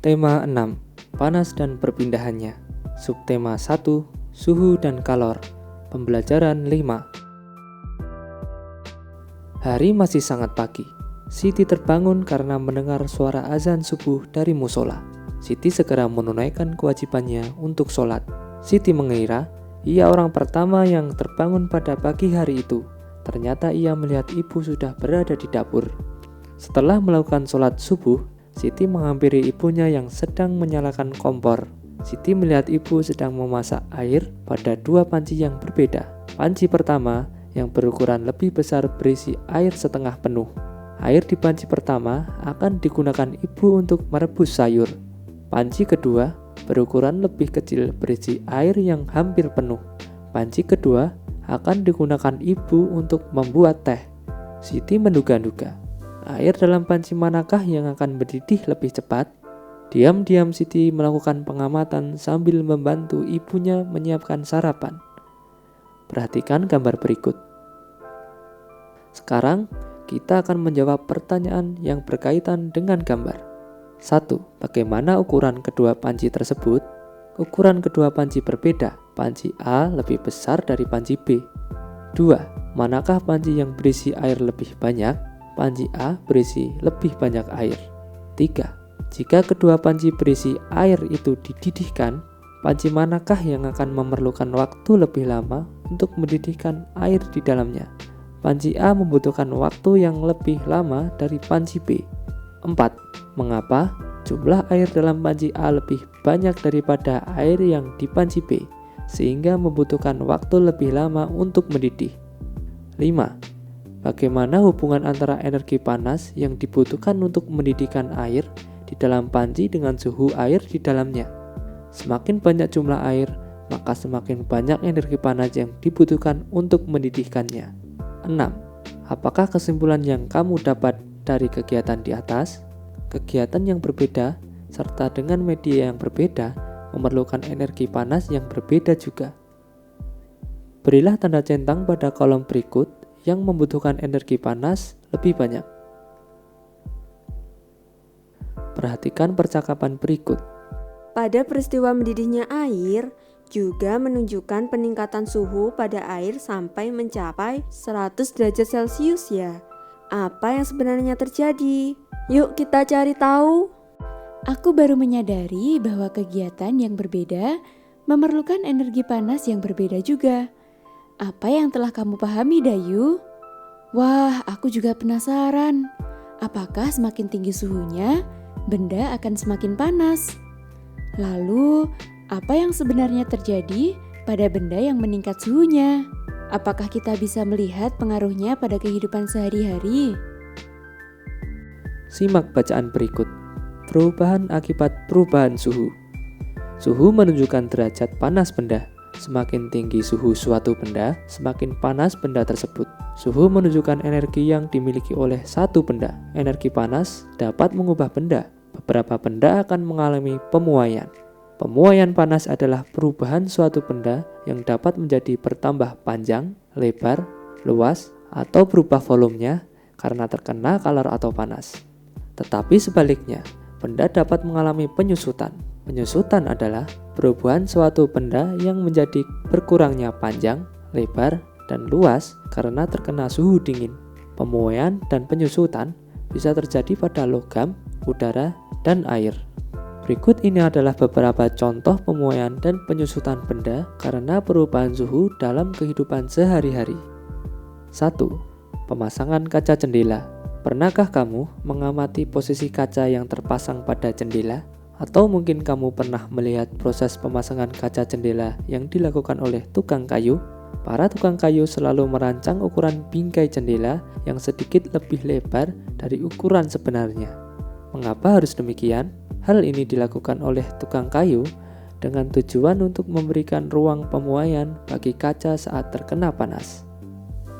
Tema 6. Panas dan perpindahannya. Subtema 1. Suhu dan kalor. Pembelajaran 5. Hari masih sangat pagi. Siti terbangun karena mendengar suara azan subuh dari musola. Siti segera menunaikan kewajibannya untuk sholat. Siti mengira ia orang pertama yang terbangun pada pagi hari itu. Ternyata ia melihat ibu sudah berada di dapur. Setelah melakukan sholat subuh, Siti menghampiri ibunya yang sedang menyalakan kompor. Siti melihat ibu sedang memasak air pada dua panci yang berbeda. Panci pertama yang berukuran lebih besar berisi air setengah penuh. Air di panci pertama akan digunakan ibu untuk merebus sayur. Panci kedua berukuran lebih kecil berisi air yang hampir penuh. Panci kedua akan digunakan ibu untuk membuat teh. Siti menduga-duga, air dalam panci manakah yang akan mendidih lebih cepat? Diam-diam Siti melakukan pengamatan sambil membantu ibunya menyiapkan sarapan. Perhatikan gambar berikut. Sekarang kita akan menjawab pertanyaan yang berkaitan dengan gambar. 1. Bagaimana ukuran kedua panci tersebut? Ukuran kedua panci berbeda. Panci A lebih besar dari panci B. 2. Manakah panci yang berisi air lebih banyak? Panci A berisi lebih banyak air. 3. Jika kedua panci berisi air itu dididihkan, panci manakah yang akan memerlukan waktu lebih lama untuk mendidihkan air di dalamnya? Panci A membutuhkan waktu yang lebih lama dari panci B. 4. Mengapa jumlah air dalam panci A lebih banyak daripada air yang di panci B, sehingga membutuhkan waktu lebih lama untuk mendidih? 5. Bagaimana hubungan antara energi panas yang dibutuhkan untuk mendidihkan air di dalam panci dengan suhu air di dalamnya? Semakin banyak jumlah air, maka semakin banyak energi panas yang dibutuhkan untuk mendidihkannya. 6. Apakah kesimpulan yang kamu dapat dari kegiatan di atas? Kegiatan yang berbeda serta dengan media yang berbeda memerlukan energi panas yang berbeda juga. Berilah tanda centang pada kolom berikut yang membutuhkan energi panas lebih banyak. Perhatikan percakapan berikut. Pada peristiwa mendidihnya air, juga menunjukkan peningkatan suhu pada air sampai mencapai 100 derajat Celcius ya. Apa yang sebenarnya terjadi? Yuk kita cari tahu. Aku baru menyadari bahwa kegiatan yang berbeda memerlukan energi panas yang berbeda juga. Apa yang telah kamu pahami, Dayu? Wah, aku juga penasaran. Apakah semakin tinggi suhunya, benda akan semakin panas? Lalu, apa yang sebenarnya terjadi pada benda yang meningkat suhunya? Apakah kita bisa melihat pengaruhnya pada kehidupan sehari-hari? Simak bacaan berikut. Perubahan akibat perubahan suhu. Suhu menunjukkan derajat panas benda. Semakin tinggi suhu suatu benda, semakin panas benda tersebut. Suhu menunjukkan energi yang dimiliki oleh satu benda. Energi panas dapat mengubah benda. Beberapa benda akan mengalami pemuaian. Pemuaian panas adalah perubahan suatu benda yang dapat menjadi bertambah panjang, lebar, luas, atau berubah volumenya karena terkena kalor atau panas. Tetapi sebaliknya, benda dapat mengalami penyusutan. Penyusutan adalah perubahan suatu benda yang menjadi berkurangnya panjang, lebar, dan luas karena terkena suhu dingin. Pemuaian dan penyusutan bisa terjadi pada logam, udara, dan air. Berikut ini adalah beberapa contoh pemuaian dan penyusutan benda karena perubahan suhu dalam kehidupan sehari-hari. 1. Pemasangan kaca jendela. Pernahkah kamu mengamati posisi kaca yang terpasang pada jendela? Atau mungkin kamu pernah melihat proses pemasangan kaca jendela yang dilakukan oleh tukang kayu? Para tukang kayu selalu merancang ukuran bingkai jendela yang sedikit lebih lebar dari ukuran sebenarnya. Mengapa harus demikian? Hal ini dilakukan oleh tukang kayu dengan tujuan untuk memberikan ruang pemuaian bagi kaca saat terkena panas.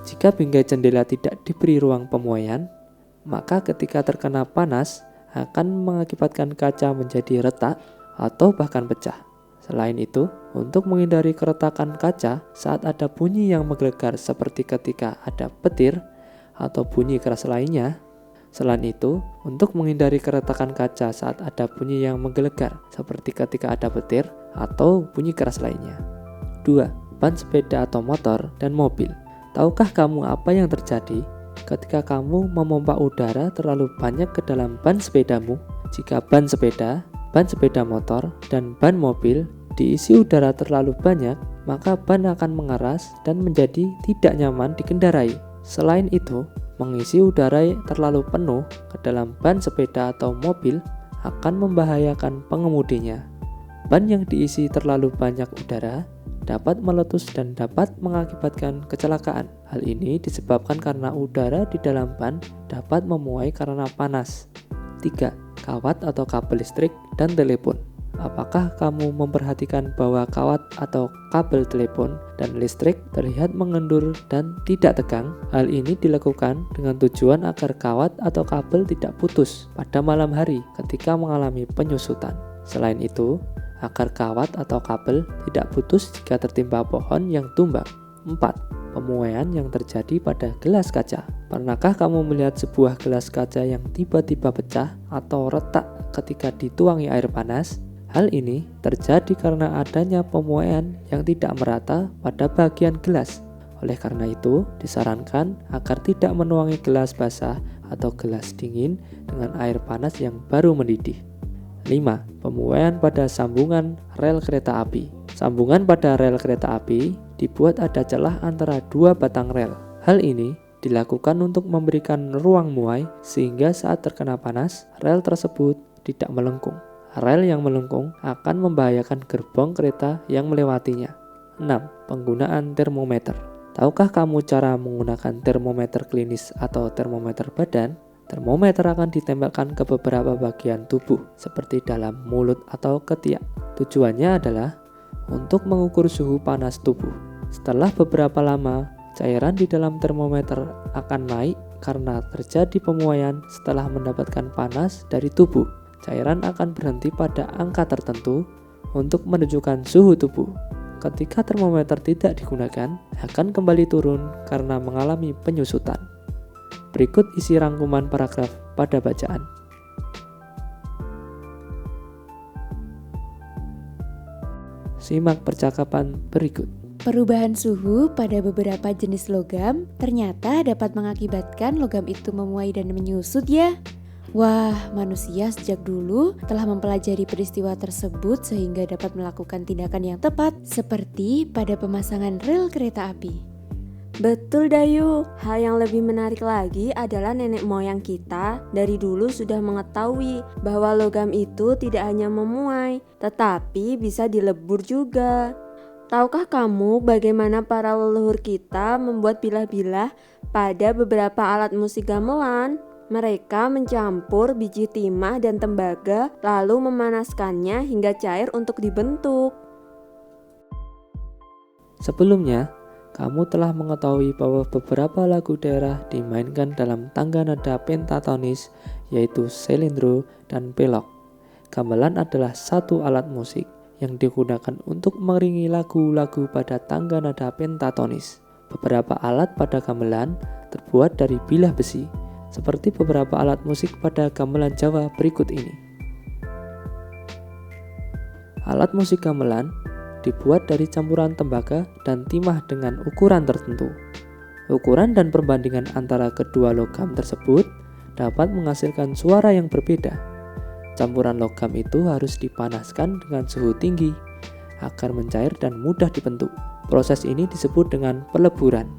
Jika bingkai jendela tidak diberi ruang pemuaian, maka ketika terkena panas akan mengakibatkan kaca menjadi retak atau bahkan pecah. Selain itu, untuk menghindari keretakan kaca saat ada bunyi yang menggelegar seperti ketika ada petir atau bunyi keras lainnya, Selain itu, untuk menghindari keretakan kaca saat ada bunyi yang menggelegar, seperti ketika ada petir atau bunyi keras lainnya. 2. Ban sepeda atau motor dan mobil. Tahukah kamu apa yang terjadi ketika kamu memompa udara terlalu banyak ke dalam ban sepedamu? Jika ban sepeda motor, dan ban mobil diisi udara terlalu banyak, maka ban akan mengeras dan menjadi tidak nyaman dikendarai. Selain itu, mengisi udara terlalu penuh ke dalam ban sepeda atau mobil akan membahayakan pengemudinya. Ban yang diisi terlalu banyak udara dapat meletus dan dapat mengakibatkan kecelakaan. Hal ini disebabkan karena udara di dalam ban dapat memuai karena panas. 3. Kawat atau kabel listrik dan telepon. Apakah kamu memperhatikan bahwa kawat atau kabel telepon dan listrik terlihat mengendur dan tidak tegang? Hal ini dilakukan dengan tujuan agar kawat atau kabel tidak putus pada malam hari ketika mengalami penyusutan. Selain itu, agar kawat atau kabel tidak putus jika tertimpa pohon yang tumbang. 4. Pemuaian yang terjadi pada gelas kaca. Pernahkah kamu melihat sebuah gelas kaca yang tiba-tiba pecah atau retak ketika dituangi air panas? Hal ini terjadi karena adanya pemuaian yang tidak merata pada bagian gelas. Oleh karena itu, disarankan agar tidak menuangi gelas basah atau gelas dingin dengan air panas yang baru mendidih. 5. Pemuaian pada sambungan rel kereta api. Sambungan pada rel kereta api dibuat ada celah antara dua batang rel. Hal ini dilakukan untuk memberikan ruang muai sehingga saat terkena panas, rel tersebut tidak melengkung. Rel yang melengkung akan membahayakan gerbong kereta yang melewatinya. 6. Penggunaan termometer. Tahukah kamu cara menggunakan termometer klinis atau termometer badan? Termometer akan ditempelkan ke beberapa bagian tubuh, seperti dalam mulut atau ketiak. Tujuannya adalah untuk mengukur suhu panas tubuh. Setelah beberapa lama, cairan di dalam termometer akan naik karena terjadi pemuaian setelah mendapatkan panas dari tubuh. Cairan akan berhenti pada angka tertentu untuk menunjukkan suhu tubuh. Ketika termometer tidak digunakan, akan kembali turun karena mengalami penyusutan. Berikut isi rangkuman paragraf pada bacaan. Simak percakapan berikut. Perubahan suhu pada beberapa jenis logam ternyata dapat mengakibatkan logam itu memuai dan menyusut ya. Wah, manusia sejak dulu telah mempelajari peristiwa tersebut sehingga dapat melakukan tindakan yang tepat seperti pada pemasangan rel kereta api. Betul Dayu, hal yang lebih menarik lagi adalah nenek moyang kita dari dulu sudah mengetahui bahwa logam itu tidak hanya memuai, tetapi bisa dilebur juga. Tahukah kamu bagaimana para leluhur kita membuat bilah-bilah pada beberapa alat musik gamelan? Mereka mencampur biji timah dan tembaga lalu memanaskannya hingga cair untuk dibentuk. Sebelumnya, kamu telah mengetahui bahwa beberapa lagu daerah dimainkan dalam tangga nada pentatonis, yaitu selendro dan pelok. Gamelan adalah satu alat musik yang digunakan untuk mengiringi lagu-lagu pada tangga nada pentatonis. Beberapa alat pada gamelan terbuat dari bilah besi, seperti beberapa alat musik pada gamelan Jawa berikut ini. Alat musik gamelan dibuat dari campuran tembaga dan timah dengan ukuran tertentu. Ukuran dan perbandingan antara kedua logam tersebut dapat menghasilkan suara yang berbeda. Campuran logam itu harus dipanaskan dengan suhu tinggi agar mencair dan mudah dibentuk. Proses ini disebut dengan peleburan.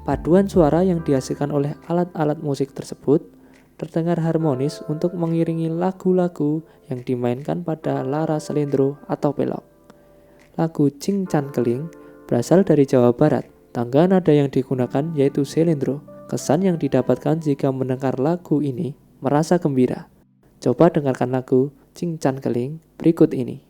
Paduan suara yang dihasilkan oleh alat-alat musik tersebut terdengar harmonis untuk mengiringi lagu-lagu yang dimainkan pada lara selendro atau pelok. Lagu Cingcan Keling berasal dari Jawa Barat. Tangga nada yang digunakan yaitu selendro. Kesan yang didapatkan jika mendengar lagu ini merasa gembira. Coba dengarkan lagu Cingcan Keling berikut ini.